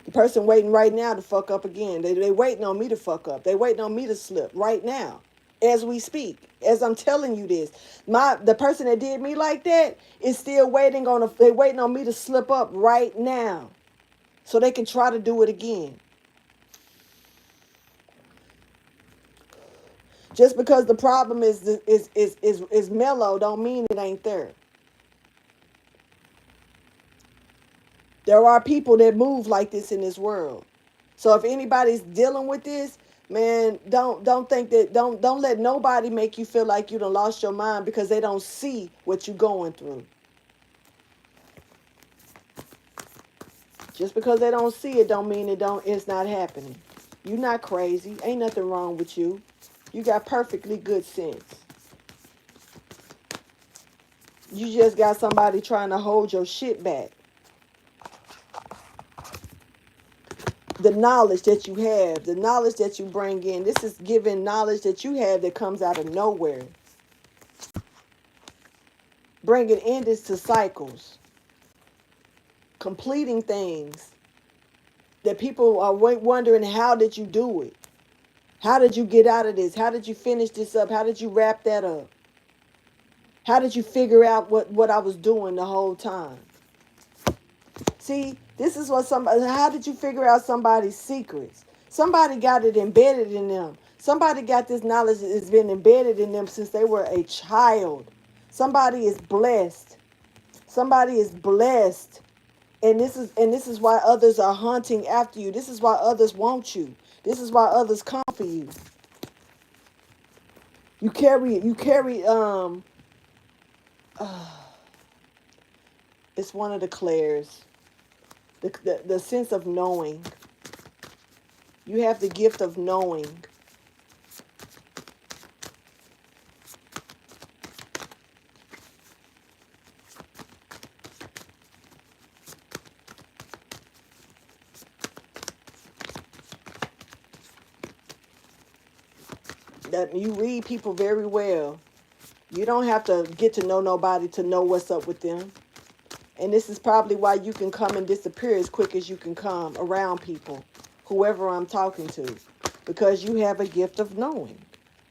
The person waiting right now to fuck up again. They waiting on me to fuck up. They waiting on me to slip right now. As we speak. As I'm telling you this. The person that did me like that is still waiting on me to slip up right now. So they can try to do it again. Just because the problem is mellow don't mean it ain't there. There are people that move like this in this world. So if anybody's dealing with this, man, don't let nobody make you feel like you done lost your mind because they don't see what you're going through. Just because they don't see it don't mean it's not happening. You're not crazy. Ain't nothing wrong with you. You got perfectly good sense. You just got somebody trying to hold your shit back. The knowledge that you have, the knowledge that you bring in, this is giving knowledge that you have that comes out of nowhere. Bringing endings to cycles. Completing things that people are wondering, how did you do it? How did you get out of this? How did you finish this up? How did you wrap that up? How did you figure out what I was doing the whole time? See, this is what somebody, how did you figure out somebody's secrets? Somebody got it embedded in them. Somebody got this knowledge that has been embedded in them since they were a child. Somebody is blessed. Somebody is blessed. And this is why others are hunting after you. This is why others want you. This is why others come for you. You carry it's one of the clairs. The sense of knowing. You have the gift of knowing. That you read people very well. You don't have to get to know nobody to know what's up with them. And this is probably why you can come and disappear as quick as you can come around people, whoever I'm talking to, because you have a gift of knowing.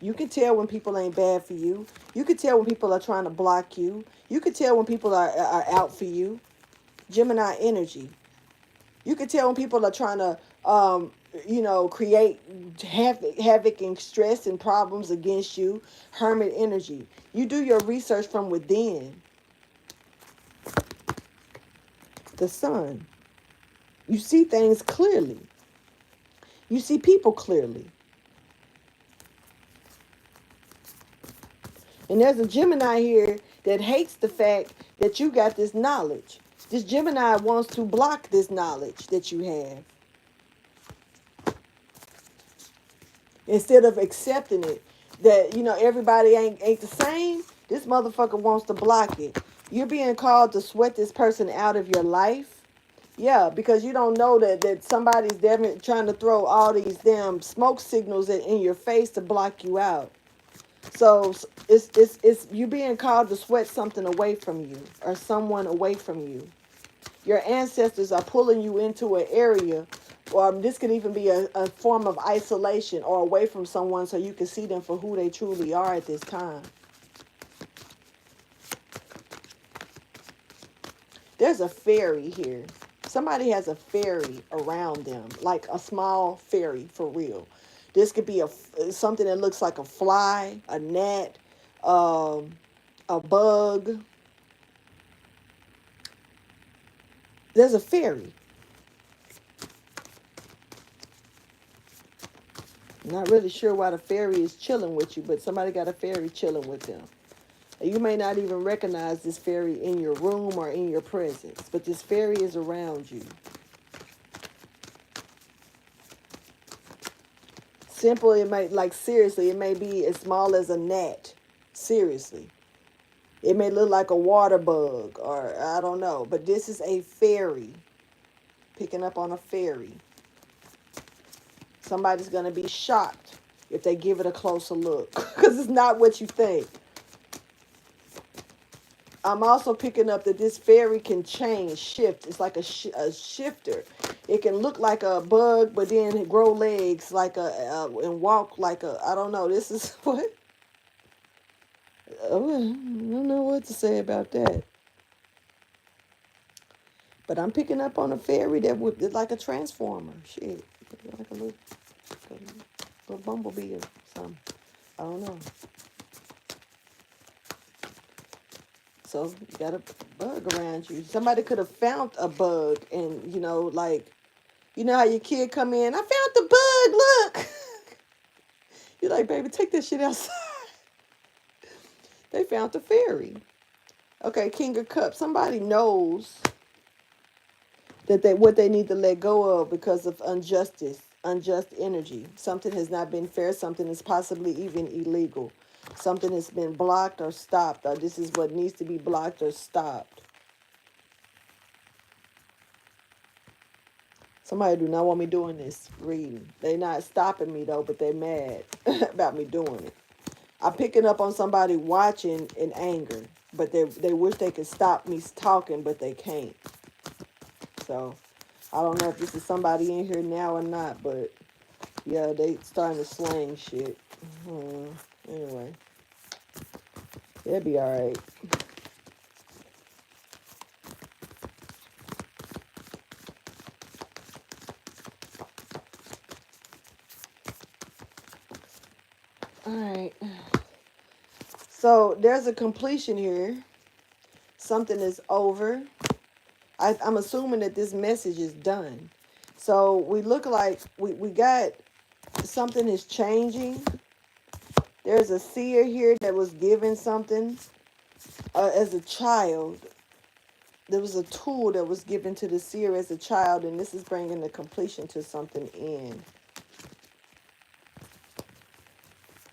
You can tell when people ain't bad for you. You can tell when people are trying to block you. You can tell when people are out for you. Gemini energy. You can tell when people are trying to, create havoc and stress and problems against you. Hermit energy. You do your research from within. The sun. You see things clearly. You see people clearly. And there's a Gemini here that hates the fact that you got this knowledge. This Gemini wants to block this knowledge that you have. Instead of accepting it, that, everybody ain't the same, this motherfucker wants to block it. You're being called to sweat this person out of your life. Yeah, because you don't know that somebody's definitely trying to throw all these damn smoke signals in your face to block you out. So it's you being called to sweat something away from you or someone away from you. Your ancestors are pulling you into an area, or this could even be a form of isolation or away from someone so you can see them for who they truly are at this time. There's a fairy here. Somebody has a fairy around them, like a small fairy for real. This could be something that looks like a fly, a gnat, a bug. There's a fairy. I'm not really sure why the fairy is chilling with you, but somebody got a fairy chilling with them. You may not even recognize this fairy in your room or in your presence, but this fairy is around you. Simple, seriously, it may be as small as a gnat. Seriously. It may look like a water bug or I don't know, but this is a fairy. Picking up on a fairy. Somebody's going to be shocked if they give it a closer look because it's not what you think. I'm also picking up that this fairy can change, shift. It's like a shifter. It can look like a bug, but then grow legs and walk like a, I don't know. This is what? Oh, I don't know what to say about that. But I'm picking up on a fairy that would like a transformer. Shit. Like a little bumblebee or something. I don't know. So you got a bug around you. Somebody could have found a bug and, you know how your kid come in, I found the bug, look. You're like, baby, take that shit outside. They found the fairy. Okay, King of Cups. Somebody knows that what they need to let go of because of unjust energy. Something has not been fair. Something is possibly even illegal. Something has been blocked or stopped, or this is what needs to be blocked or stopped. Somebody do not want me doing this reading. They're not stopping me though, but they're mad about me doing it. I'm picking up on somebody watching in anger, but they wish they could stop me talking, but they can't. So I don't know if this is somebody in here now or not, but yeah, they starting to slang shit. Anyway, it'll be all right. right. So there's a completion here. Something is over. I'm assuming that this message is done. So we look like we got something is changing. There's a seer here that was given something as a child. There was a tool that was given to the seer as a child, and this is bringing the completion to something in.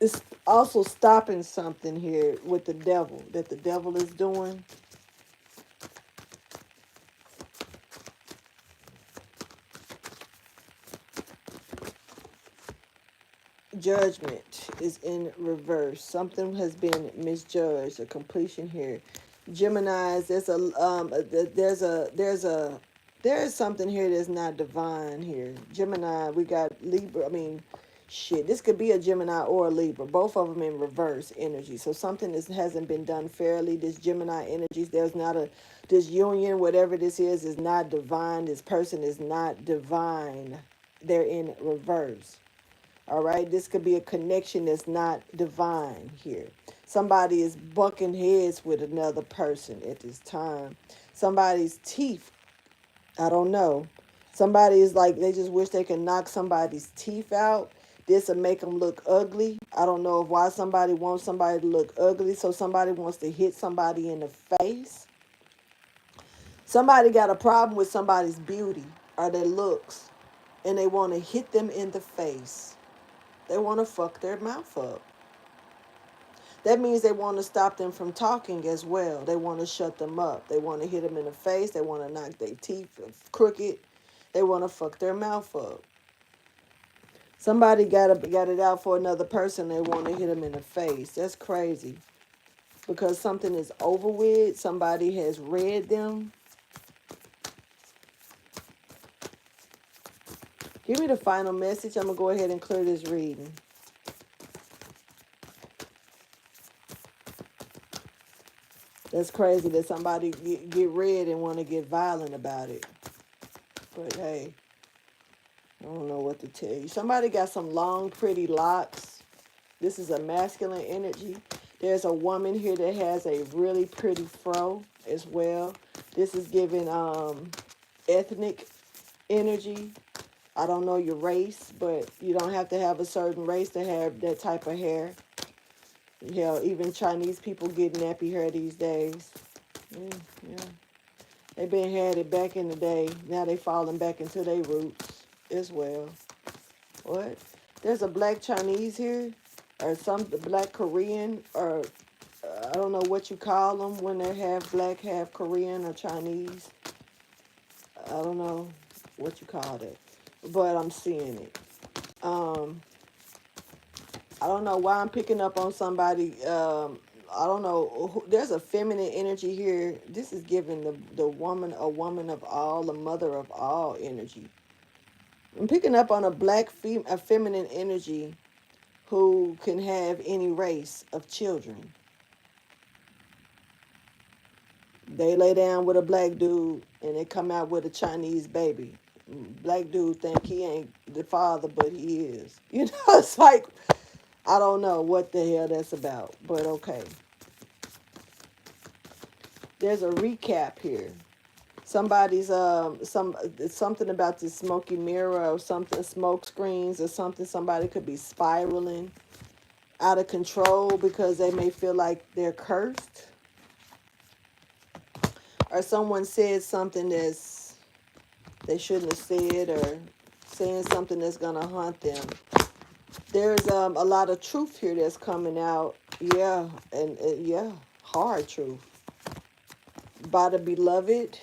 It's also stopping something here with the devil, that the devil is doing. Judgment is in reverse. Something has been misjudged. A completion here. Geminis, there is something here that's not divine here. Gemini, we got Libra. I mean, shit, this could be a Gemini or a Libra. Both of them in reverse energy. So something that hasn't been done fairly. This Gemini energies, there's not a, this union, whatever this is not divine. This person is not divine. They're in reverse. All right, this could be a connection that's not divine here. Somebody is bucking heads with another person at this time. Somebody's teeth, I don't know. Somebody is like, they just wish they could knock somebody's teeth out. This will make them look ugly. I don't know why somebody wants somebody to look ugly. So somebody wants to hit somebody in the face. Somebody got a problem with somebody's beauty or their looks, and they want to hit them in the face. They want to fuck their mouth up. That means they want to stop them from talking as well. They want to shut them up. They want to hit them in the face. They want to knock their teeth crooked. They want to fuck their mouth up. Somebody got it out for another person. They want to hit them in the face. That's crazy. Because something is over with. Somebody has read them. Give me the final message. I'm going to go ahead and clear this reading. That's crazy that somebody get read and want to get violent about it. But hey, I don't know what to tell you. Somebody got some long, pretty locks. This is a masculine energy. There's a woman here that has a really pretty fro as well. This is giving ethnic energy. I don't know your race, but you don't have to have a certain race to have that type of hair. Hell, even Chinese people get nappy hair these days. Yeah. They been had it back in the day. Now they falling back into their roots as well. What? There's a black Chinese here, or some black Korean, or I don't know what you call them when they're half black, half Korean or Chinese. I don't know what you call it, but I'm seeing it. I don't know why I'm picking up on somebody. I don't know. There's a feminine energy here. This is giving the woman, a woman of all, a mother of all energy. I'm picking up on a a feminine energy who can have any race of children. They lay down with a black dude and they come out with a Chinese baby. Black dude think he ain't the father, but he is. You know, it's like, I don't know what the hell that's about, but okay. There's a recap here. Somebody's something about this smoky mirror or something, smoke screens or something. Somebody could be spiraling out of control because they may feel like they're cursed. Or someone said something that's they shouldn't have said, or saying something that's gonna haunt them. There's a lot of truth here that's coming out. Yeah, and yeah, hard truth. By the beloved.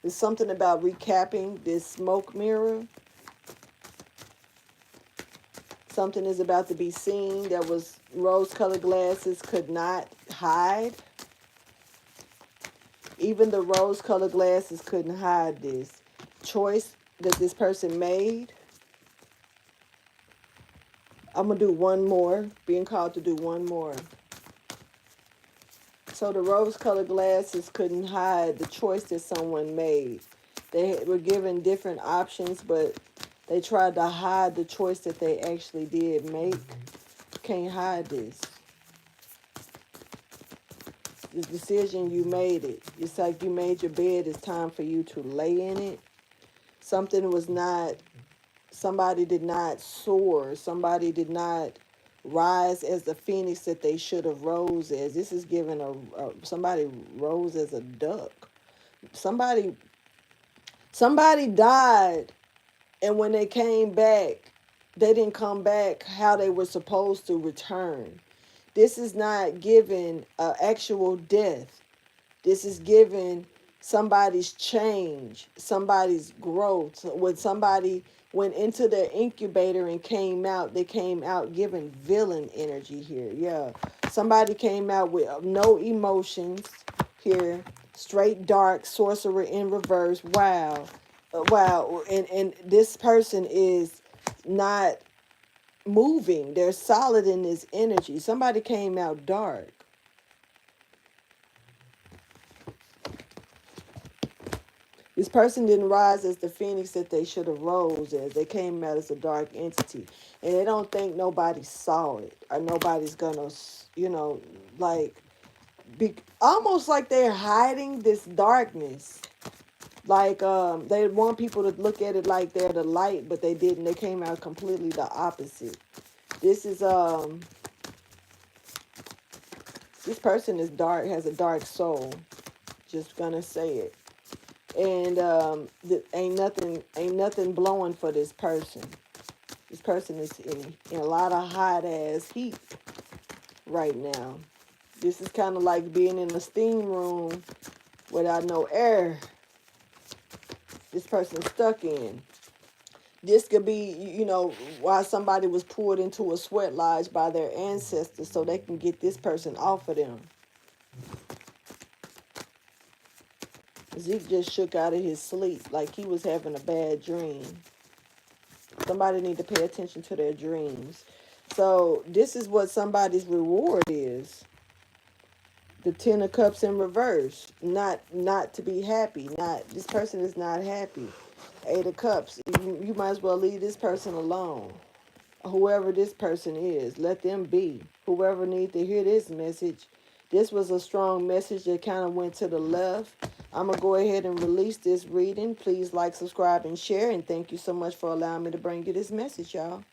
There's something about recapping this smoke mirror. Something is about to be seen that was rose-colored glasses could not hide. Even the rose-colored glasses couldn't hide this choice that this person made. I'm going to do one more. Being called to do one more. So the rose-colored glasses couldn't hide the choice that someone made. They were given different options, but they tried to hide the choice that they actually did make. can't hide this. The decision, you made it. It's like you made your bed. It's time for you to lay in it. Something was not, somebody did not soar. Somebody did not rise as the phoenix that they should have rose as. This is giving somebody rose as a duck. Somebody died, and when they came back, they didn't come back how they were supposed to return. This is not giving actual death. This is giving somebody's change, somebody's growth. When somebody went into their incubator and came out, they came out giving villain energy here. Yeah. Somebody came out with no emotions here. Straight dark, sorcerer in reverse. Wow. Wow. And this person is not moving. They're solid in this energy. Somebody came out dark. This person didn't rise as the phoenix that they should have rose as. They came out as a dark entity. And they don't think nobody saw it. Or nobody's gonna, like, almost like they're hiding this darkness. Like, they want people to look at it like they're the light, but they didn't. They came out completely the opposite. This is, this person is dark, has a dark soul. Just gonna say it. And ain't nothing blowing for this person. This person is in a lot of hot ass heat right now. This is kind of like being in a steam room without no air. This person's stuck in. This could be, why somebody was poured into a sweat lodge by their ancestors so they can get this person off of them. Zeke just shook out of his sleep like he was having a bad dream. Somebody need to pay attention to their dreams. So this is what somebody's reward is. The Ten of Cups in reverse. Not to be happy. This person is not happy. Eight of Cups. You might as well leave this person alone. Whoever this person is, let them be. Whoever needs to hear this message. This was a strong message that kind of went to the left. I'm going to go ahead and release this reading. Please like, subscribe, and share. And thank you so much for allowing me to bring you this message, y'all.